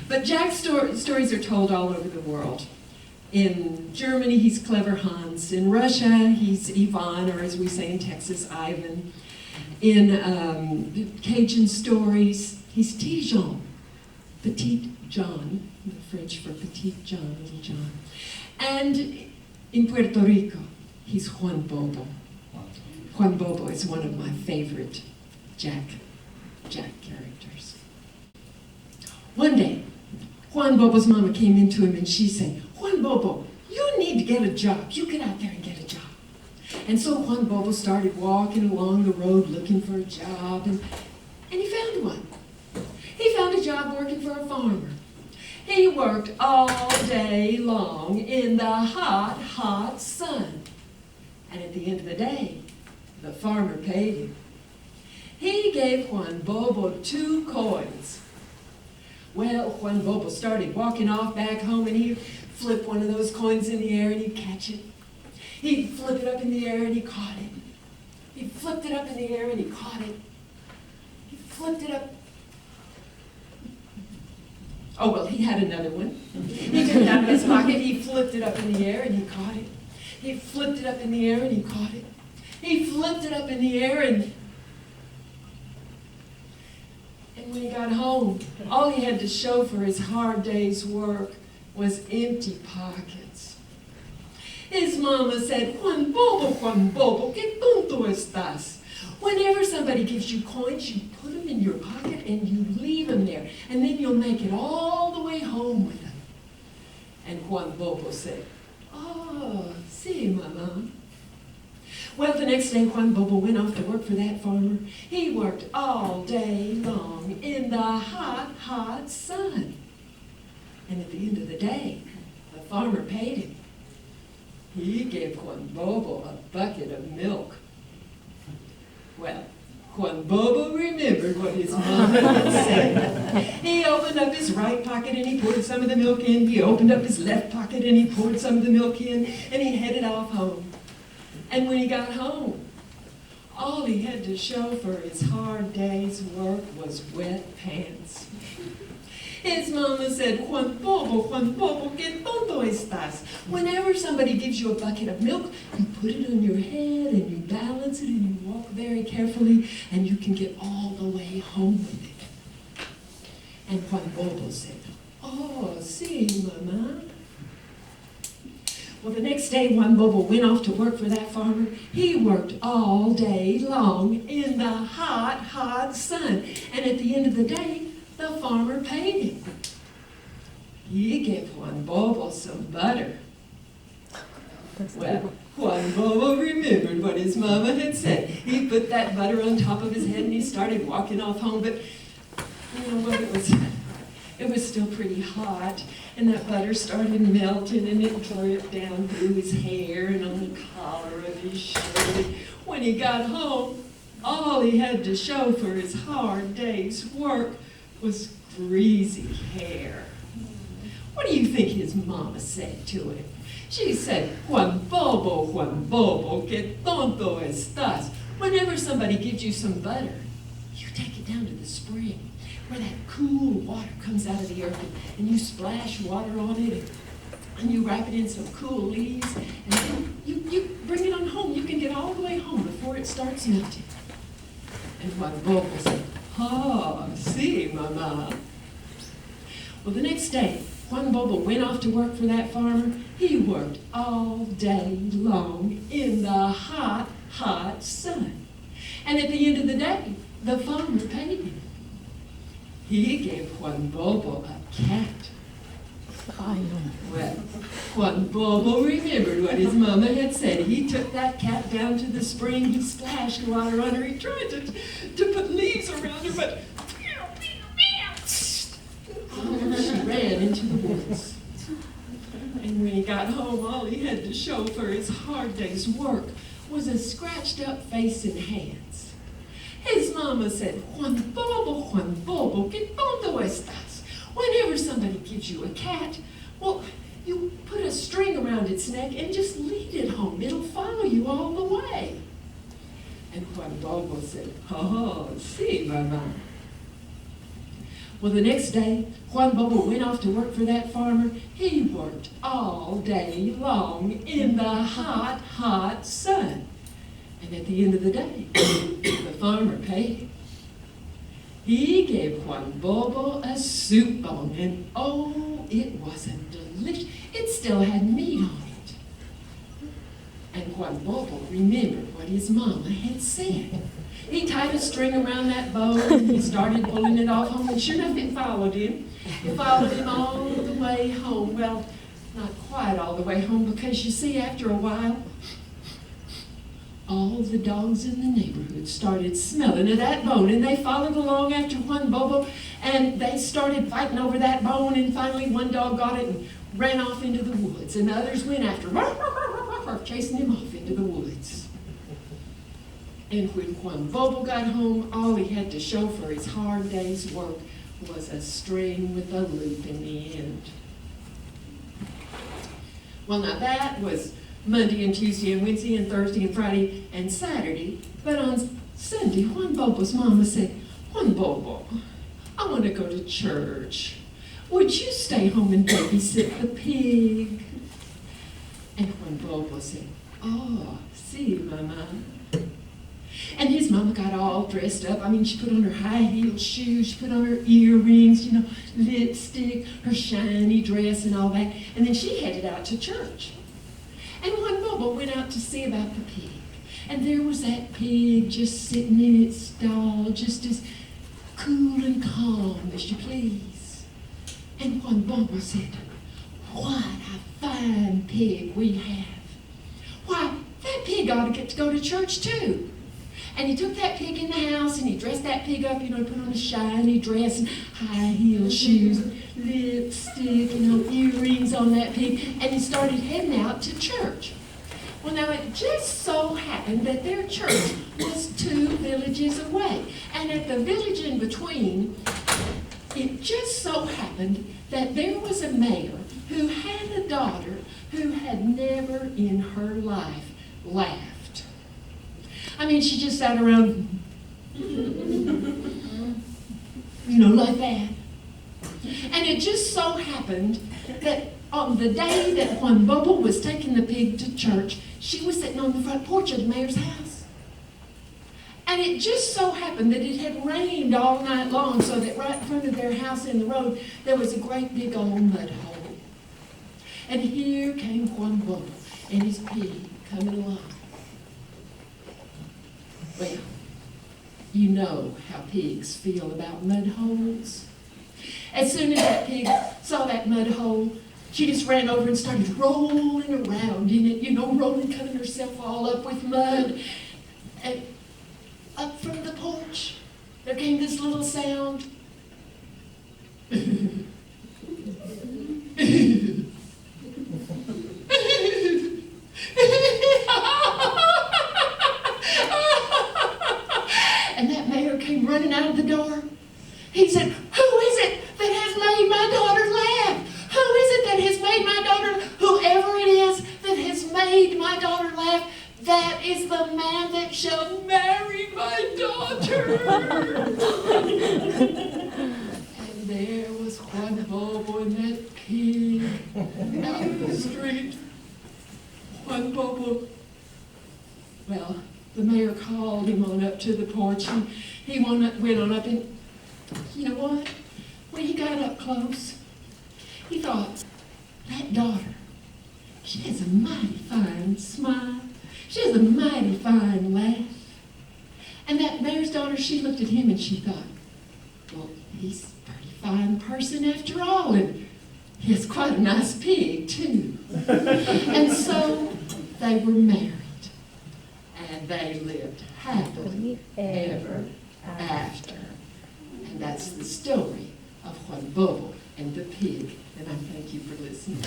But Jack's stories are told all over the world. In Germany, he's Clever Hans. In Russia, he's Ivan, or as we say in Texas, Ivan. In Cajun stories, he's Tijon, Petit John, the French for Petit John, Little John. And in Puerto Rico, he's Juan Bobo. Juan Bobo is one of my favorite Jack characters. One day, Juan Bobo's mama came into him and she said, "Juan Bobo, you need to get a job. You get out there and get a job." And so Juan Bobo started walking along the road looking for a job, and he found one. He found a job working for a farmer. He worked all day long in the hot, hot sun. And at the end of the day, the farmer paid him. He gave Juan Bobo 2 coins. Well, Juan Bobo started walking off back home, and he'd flip one of those coins in the air and he'd catch it. He'd flip it up in the air and he caught it. He flipped it up in the air and he caught it. He flipped it up. Oh, well, he had another one. He took it out of his pocket, he flipped it up in the air and he caught it. He flipped it up in the air and he caught it. He flipped it up in the air and when he got home, all he had to show for his hard day's work was empty pockets. His mama said, Juan Bobo, ¿qué tonto estás? Whenever somebody gives you coins, you put them in your pocket and you leave them there, and then you'll make it all the way home with them. And Juan Bobo said, "Oh, sí, mama." Well, the next day, Juan Bobo went off to work for that farmer. He worked all day long in the hot, hot sun. And at the end of the day, the farmer paid him. He gave Juan Bobo a bucket of milk. Well, Juan Bobo remembered what his mama had said. He opened up his right pocket and he poured some of the milk in. He opened up his left pocket and he poured some of the milk in, and he headed off home. And when he got home, all he had to show for his hard day's work was wet pants. His mama said, Juan Bobo, ¿qué tonto estás? Whenever somebody gives you a bucket of milk, you put it on your head and you balance it and you walk very carefully and you can get all the way home with it. And Juan Bobo said, "Oh, sí, mama." Well, the next day, Juan Bobo went off to work for that farmer. He worked all day long in the hot, hot sun. And at the end of the day, the farmer paid him. He gave Juan Bobo some butter. Well, Juan Bobo remembered what his mama had said. He put that butter on top of his head and he started walking off home. But, you know what, it was still pretty hot. And that butter started melting and it dripped down through his hair and on the collar of his shirt. When he got home, all he had to show for his hard day's work was greasy hair. What do you think his mama said to him? She said, Juan Bobo, ¿qué tonto estás? Whenever somebody gives you some butter, you take it down to the spring where that cool water comes out of the earth, and you splash water on it, and you wrap it in some cool leaves, and then you bring it on home. You can get all the way home before it starts melting. And Juan Bobo said, "Oh, sí, mama." Well, the next day, Juan Bobo went off to work for that farmer. He worked all day long in the hot, hot sun. And at the end of the day, the farmer paid him. He gave Juan Bobo a cat. Well, Juan Bobo remembered what his mama had said. He took that cat down to the spring. He splashed water on her. He tried to put leaves around her, but she ran into the woods. And when he got home, all he had to show for his hard day's work was a scratched up face and hands. His mama said, Juan Bobo, ¿qué tonto estás? Whenever somebody gives you a cat, well, you put a string around its neck and just lead it home. It'll follow you all the way. And Juan Bobo said, "Oh, sí, mama." Well, the next day, Juan Bobo went off to work for that farmer. He worked all day long in the hot, hot sun. And at the end of the day, the farmer paid him. He gave Juan Bobo a soup bone, and oh, it wasn't delicious. It still had meat on it. And Juan Bobo remembered what his mama had said. He tied a string around that bone, and he started pulling it off home, and sure enough, it followed him. It followed him all the way home. Well, not quite all the way home, because you see, after a while, all the dogs in the neighborhood started smelling of that bone, and they followed along after Juan Bobo, and they started fighting over that bone, and finally one dog got it and ran off into the woods, and the others went after him, chasing him off into the woods. And when Juan Bobo got home, all he had to show for his hard day's work was a string with a loop in the end. Well, now that was Monday and Tuesday and Wednesday and Thursday and Friday and Saturday. But on Sunday, Juan Bobo's mama said, "Juan Bobo, I want to go to church. Would you stay home and babysit the pig?" And Juan Bobo said, "Oh, si, mama." And his mama got all dressed up. I mean, she put on her high-heeled shoes, she put on her earrings, lipstick, her shiny dress and all that. And then she headed out to church. And Juan Bobo went out to see about the pig. And there was that pig just sitting in its stall, just as cool and calm as you please. And Juan Bobo said, "What a fine pig we have. Why, that pig ought to get to go to church too." And he took that pig in the house, and he dressed that pig up, put on a shiny dress and high-heeled shoes, lipstick, earrings on that pig, and he started heading out to church. Well, now, it just so happened that their church was 2 villages away. And at the village in between, it just so happened that there was a mayor who had a daughter who had never in her life laughed. I mean, she just sat around, like that. And it just so happened that on the day that Juan Bobo was taking the pig to church, she was sitting on the front porch of the mayor's house. And it just so happened that it had rained all night long, so that right in front of their house in the road, there was a great big old mud hole. And here came Juan Bobo and his pig coming along. Well, you know how pigs feel about mud holes. As soon as that pig saw that mud hole, she just ran over and started rolling around in it, rolling, cutting herself all up with mud. And up from the porch, there came this little sound. And that mayor came running out of the door. He said, "Who is it that has made my daughter laugh? Who is it that has made my daughter, whoever it is that has made my daughter laugh, that is the man that shall marry my daughter." And there was Juan Bobo and that pig out in the street. Juan Bobo, well, the mayor called him on up to the porch, and he went on up, and you know what? When he got up close, he thought, that daughter, she has a mighty fine smile. She has a mighty fine laugh. And that mayor's daughter, she looked at him and she thought, well, he's a pretty fine person after all, and he has quite a nice pig, too. And so they were married. And they lived happily ever after. And that's the story of Juan Bobo and the pig. And I thank you for listening.